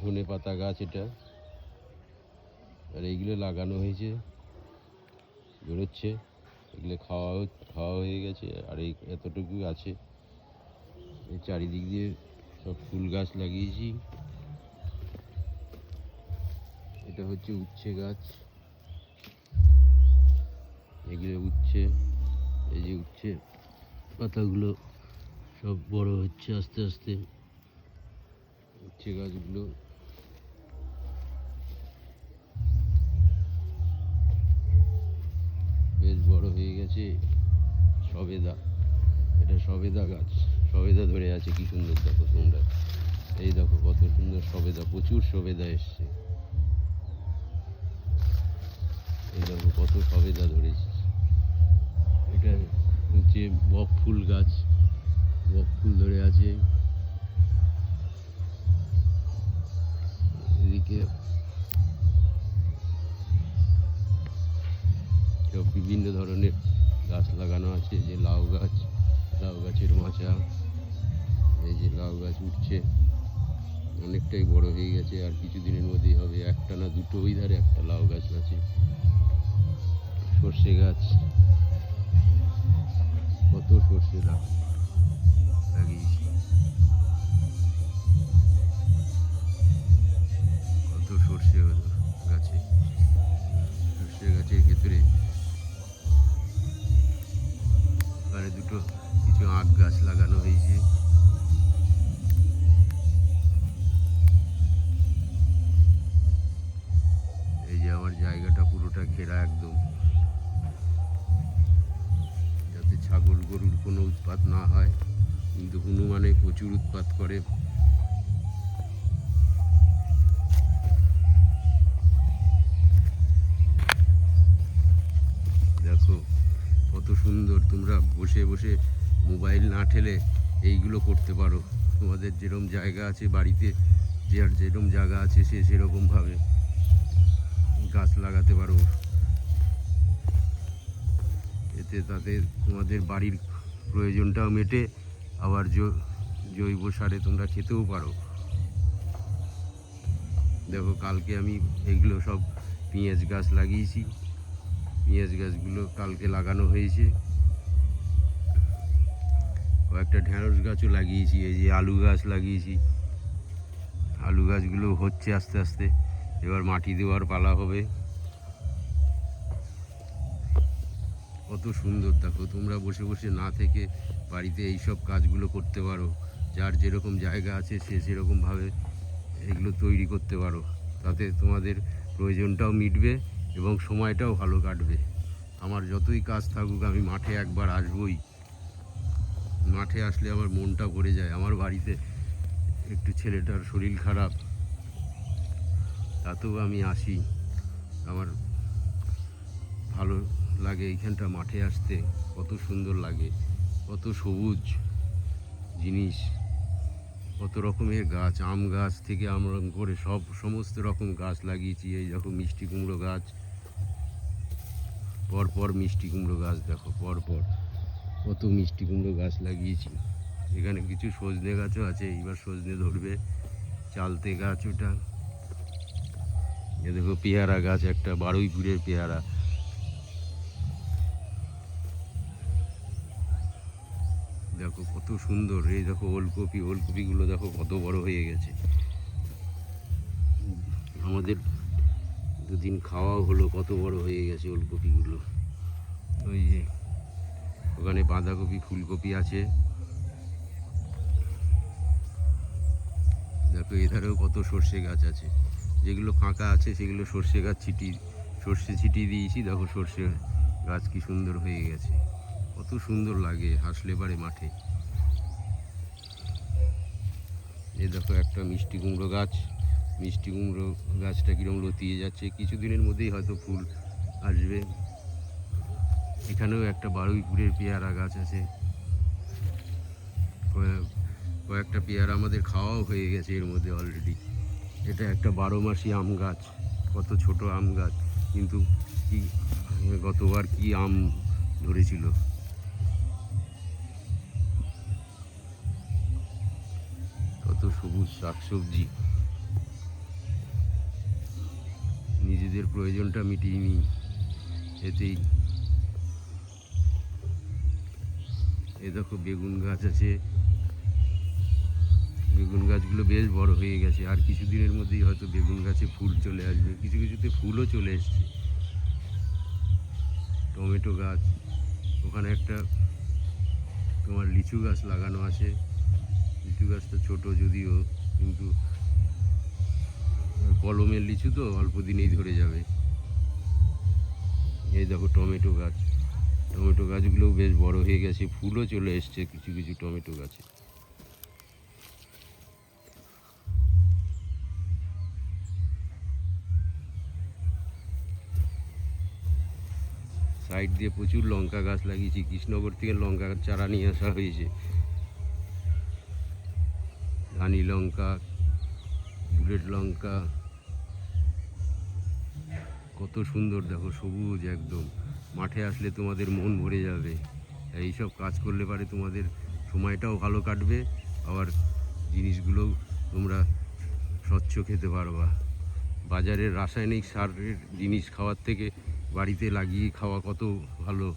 ধনে পাতা গাছ এটা, আর এইগুলো লাগানো হয়েছে, বেরোচ্ছে। এগুলো খাওয়া হয়ে গেছে, আর এই এতটুকু আছে। এই চারিদিক দিয়ে সব ফুল গাছ লাগিয়েছি। এটা হচ্ছে উচ্ছে গাছ, এগুলো উচ্ছে, এই যে উচ্ছে পাতাগুলো সব বড় হচ্ছে আস্তে আস্তে। উচ্ছে গাছগুলো বেশ বড় হয়ে গেছে। সবেদা, এটা সবেদা গাছ, সবেদা ধরে আছে কি সুন্দর দেখো তোমরা। এই দেখো কত সুন্দর সবেদা, প্রচুর সবেদা এসছে। এই দেখো কত সবেদা ধরেছে। এটা হচ্ছে বক ফুল গাছ, বক ফুল ধরে আছে। এদিকে সব বিভিন্ন ধরনের গাছ লাগানো আছে। যে লাউ গাছ, লাউ গাছের মাচা, এই যে লাউ গাছ উঠছে, অনেকটাই বড় হয়ে গেছে, আর কিছুদিনের মধ্যেই হবে। একটা না দুটো, ওই ধারে একটা লাউ গাছ আছে। সর্ষে গাছ, কত সর্ষে লাগিয়েছি, কত সর্ষে গাছে। সর্ষে গাছের ভেতরে এখানে দুটো কিছু আখ গাছ লাগানো হয়েছে। এই যে আমার জায়গাটা পুরোটা ঘেরা একদম, যাতে ছাগল গরুর কোনো উৎপাত না হয়, কিন্তু হনুমানে প্রচুর উৎপাত করে। দেখো কত সুন্দর, তোমরা বসে বসে মোবাইল না ঠেলে এইগুলো করতে পারো। তোমাদের যেরকম জায়গা আছে বাড়িতে, যেরকম জায়গা আছে সেরকমভাবে গাছ লাগাতে পারো। এতে তাতে তোমাদের বাড়ির প্রয়োজনটাও মেটে, আবার জৈব সারে তোমরা খেতেও পারো। দেখো কালকে আমি এইগুলো সব পেঁয়াজ গাছ লাগিয়েছি, পেঁয়াজ গাছগুলো কালকে লাগানো হয়েছে। কয়েকটা ঢেঁড়স গাছও লাগিয়েছি। এই যে আলু গাছ লাগিয়েছি, আলু গাছগুলো হচ্ছে আস্তে আস্তে, এবার মাটি দেওয়ার পালা হবে। কত সুন্দর দেখো, তোমরা বসে বসে না থেকে বাড়িতে এই সব কাজগুলো করতে পারো। যার যেরকম জায়গা আছে সেরকমভাবে এগুলো তৈরি করতে পারো, তাতে তোমাদের প্রয়োজনটাও মিটবে এবং সময়টাও ভালো কাটবে। আমার যতই কাজ থাকুক, আমি মাঠে একবার আসবই। মাঠে আসলে আমার মনটা ভরে যায়। আমার বাড়িতে একটু ছেলেটার শরীর খারাপ, তাতেও আমি আসি। আমার ভালো লাগে এইখানটা মাঠে আসতে, কত সুন্দর লাগে, কত সবুজ জিনিস, কত রকমের গাছ, আম গাছ থেকে আমরা করে সমস্ত রকম গাছ লাগিয়েছি। এই দেখো মিষ্টি কুমড়ো গাছ, পরপর মিষ্টি কুমড়ো গাছ, দেখো পরপর কত মিষ্টি কুমড়ো গাছ লাগিয়েছি। এখানে কিছু সজনে গাছও আছে, এবার সজনে ধরবে। চালতে গাছ ওটা। এ দেখো পেয়ারা গাছ, একটা বারুইপুরের পেয়ারা। দেখো কত সুন্দর। এই দেখো ওলকপি, ওলকপিগুলো দেখো কত বড় হয়ে গেছে। আমাদের দুদিন খাওয়াও হলো, কত বড় হয়ে গেছে ওলকপিগুলো। ওই যে ওখানে বাঁধাকপি, ফুলকপি আছে। দেখো এধারেও কত সর্ষে গাছ আছে। যেগুলো ফাঁকা আছে সেগুলো সর্ষে ছিটিয়ে দিয়েছি। দেখো সর্ষে গাছ কি সুন্দর হয়ে গেছে, কত সুন্দর লাগে হাসলে পারে মাঠে। এই দেখো একটা মিষ্টি কুমড়ো গাছ, মিষ্টি কুমড়ো গাছটা কীরকম লতিয়ে যাচ্ছে, কিছুদিনের মধ্যেই হয়তো ফুল আসবে। এখানেও একটা বারুইপুরের পেয়ারা গাছ আছে। কয়েকটা পেয়ারা আমাদের খাওয়াও হয়ে গেছে এর মধ্যে অলরেডি। এটা একটা 12 মাসি আম গাছ, কত ছোট আম গাছ, কিন্তু কি গতবার কি আম ধরেছিল। কত সবুজ শাকসবজি। নিজেদের প্রয়োজনটা মিটিয়ে নিই এতেই। এ দেখো বেগুন গাছ আছে, বেগুন গাছগুলো বেশ বড় হয়ে গেছে, আর কিছুদিনের মধ্যেই হয়তো বেগুন গাছে ফুল চলে আসবে, কিছু কিছুতে ফুলও চলে এসছে। টমেটো গাছ, ওখানে একটা তোমার লিচু গাছ লাগানো আছে। লিচু গাছটা ছোট যদিও, কিন্তু কলমের লিচু তো অল্প দিনেই ধরে যাবে। এই দেখো টমেটো গাছ, টমেটো গাছগুলোও বেশ বড় হয়ে গেছে, ফুলও চলে এসছে কিছু কিছু টমেটো গাছে। সাইড দিয়ে প্রচুর লঙ্কা গাছ লাগিয়েছি, কৃষ্ণনগর থেকে লঙ্কা চারা নিয়ে আসা হয়েছে। রানী লঙ্কা, বুলেট লঙ্কা, কত সুন্দর দেখো, সবুজ একদম। মাঠে আসলে তোমাদের মন ভরে যাবে। এইসব কাজ করলে পারে তোমাদের সময়টাও ভালো কাটবে, আবার জিনিসগুলোও তোমরা স্বচ্ছ খেতে পারবা। বাজারের রাসায়নিক সারের জিনিস খাওয়ার থেকে বাড়িতে লাগিয়ে খাওয়া কত ভালো।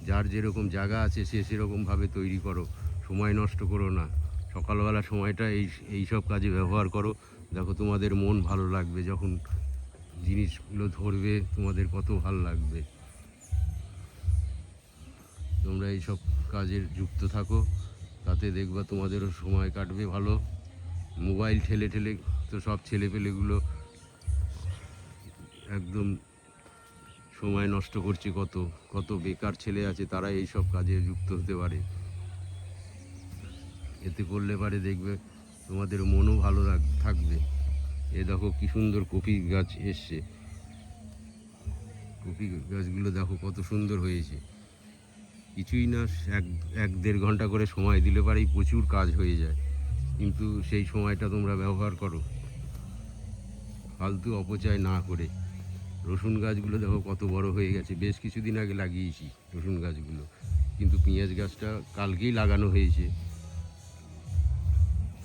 যার যেরকম জায়গা আছে সে সেরকমভাবে তৈরি করো, সময় নষ্ট করো না। সকালবেলা সময়টা এই সব কাজে ব্যবহার করো, দেখো তোমাদের মন ভালো লাগবে। যখন জিনিসগুলো ধরবে তোমাদের কত ভালো লাগবে। তোমরা এইসব কাজে যুক্ত থাকো, তাতে দেখবা তোমাদেরও সময় কাটবে ভালো। মোবাইল ঠেলে ঠেলে তো সব ছেলেপেলেগুলো একদম সময় নষ্ট করছে। কত কত বেকার ছেলে আছে, তারা এই সব কাজে যুক্ত হতে পারে। এতে করলে পারে দেখবে তোমাদের মনও ভালো থাকবে। এ দেখো কি সুন্দর কপি গাছ এসছে, কপি গাছগুলো দেখো কত সুন্দর হয়েছে। কিছুই না, এক দেড় ঘন্টা করে সময় দিলে পারেই প্রচুর কাজ হয়ে যায়, কিন্তু সেই সময়টা তোমরা ব্যবহার করো ফালতু অপচয় না করে। রসুন গাছগুলো দেখো কত বড় হয়ে গেছে, বেশ কিছুদিন আগে লাগিয়েছি রসুন গাছগুলো, কিন্তু পেঁয়াজ গাছটা কালকেই লাগানো হয়েছে।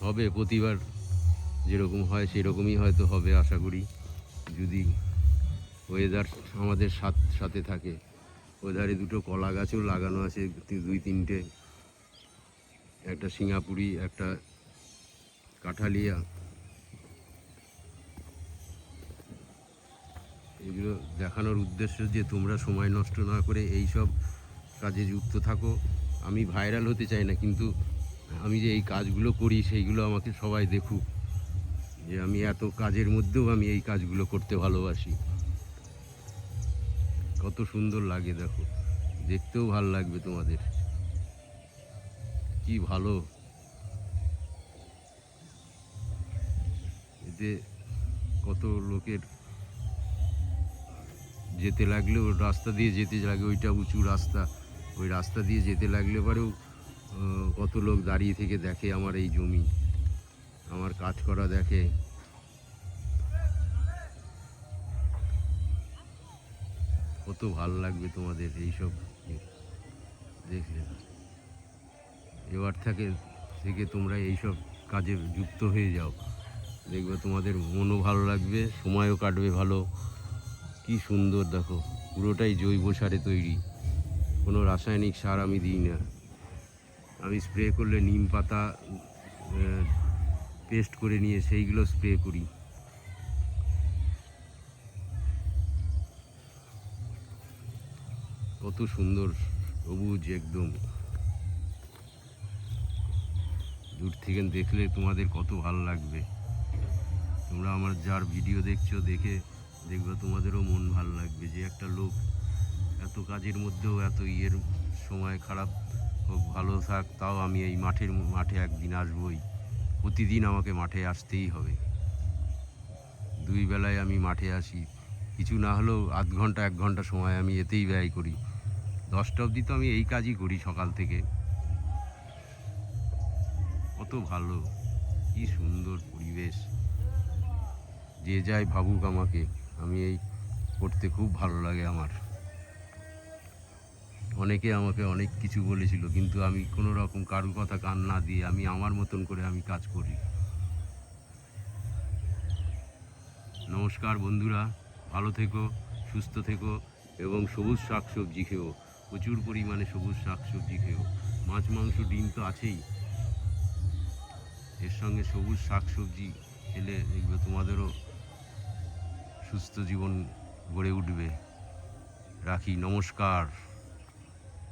হবে প্রতিবার যেরকম হয় সেরকমই হয়তো হবে আশা করি, যদি ওয়েদার আমাদের সাথে থাকে। ওধারে দুটো কলা গাছও লাগানো আছে, দুই তিনটে, একটা সিঙ্গাপুরি, একটা কাঁঠালিয়া। এগুলো দেখানোর উদ্দেশ্য যে তোমরা সময় নষ্ট না করে এই সব কাজে যুক্ত থাকো। আমি ভাইরাল হতে চাই না, কিন্তু আমি যে এই কাজগুলো করি সেইগুলো আমাকে সবাই দেখুক, যে আমি এত কাজের মধ্যেও আমি এই কাজগুলো করতে ভালোবাসি। কত সুন্দর লাগে দেখো, দেখতেও ভালো লাগবে তোমাদের। কি ভালো, এতে কত লোকের যেতে লাগলেও রাস্তা দিয়ে যেতে লাগে, ওইটা উঁচু রাস্তা, ওই রাস্তা দিয়ে যেতে লাগলে পরেও কত লোক দাঁড়িয়ে থেকে দেখে আমার এই জমি, আমার কাজ করা দেখে। কত ভালো লাগবে তোমাদের এইসব দেখলে। এবার থেকে তোমরা এইসব কাজে যুক্ত হয়ে যাও, দেখবে তোমাদের মনও ভালো লাগবে, সময়ও কাটবে ভালো। কি সুন্দর দেখো, পুরোটাই জৈব সারে তৈরি, কোনো রাসায়নিক সার আমি দিই না। আমি স্প্রে করলে নিম পাতা পেস্ট করে নিয়ে সেইগুলো স্প্রে করি। কত সুন্দর সবুজ একদম, দূর থেকে দেখলে তোমাদের কত ভালো লাগবে। তোমরা আমার যার ভিডিও দেখছো দেখবে তোমাদেরও মন ভালো লাগবে, যে একটা লোক এত কাজের মধ্যেও এত সময় খারাপ হোক ভালো থাক, তাও আমি এই মাঠে একদিন আসবই। প্রতিদিন আমাকে মাঠে আসতেই হবে। দুই বেলায় আমি মাঠে আসি, কিছু না হলেও আধ ঘন্টা 1 ঘন্টা সময় আমি এতেই ব্যয় করি। 10টা অবধি তো আমি এই কাজই করি সকাল থেকে। কত ভালো, কি সুন্দর পরিবেশ। যে যাই ভাবুক আমাকে, আমি এই করতে খুব ভালো লাগে আমার। অনেকে আমাকে অনেক কিছু বলেছিল, কিন্তু আমি কোনো রকম কারুর কথা কান না দিয়ে আমি আমার মতন করে আমি কাজ করি। নমস্কার বন্ধুরা, ভালো থেকো, সুস্থ থেকো এবং সবুজ শাকসবজি খেও, প্রচুর পরিমাণে সবুজ শাকসবজি খেও। মাছ মাংস ডিম তো আছেই, এর সঙ্গে সবুজ শাকসবজি খেলে দেখবে তোমাদেরও সুস্থ জীবন গড়ে উঠবে। রাখি, নমস্কার।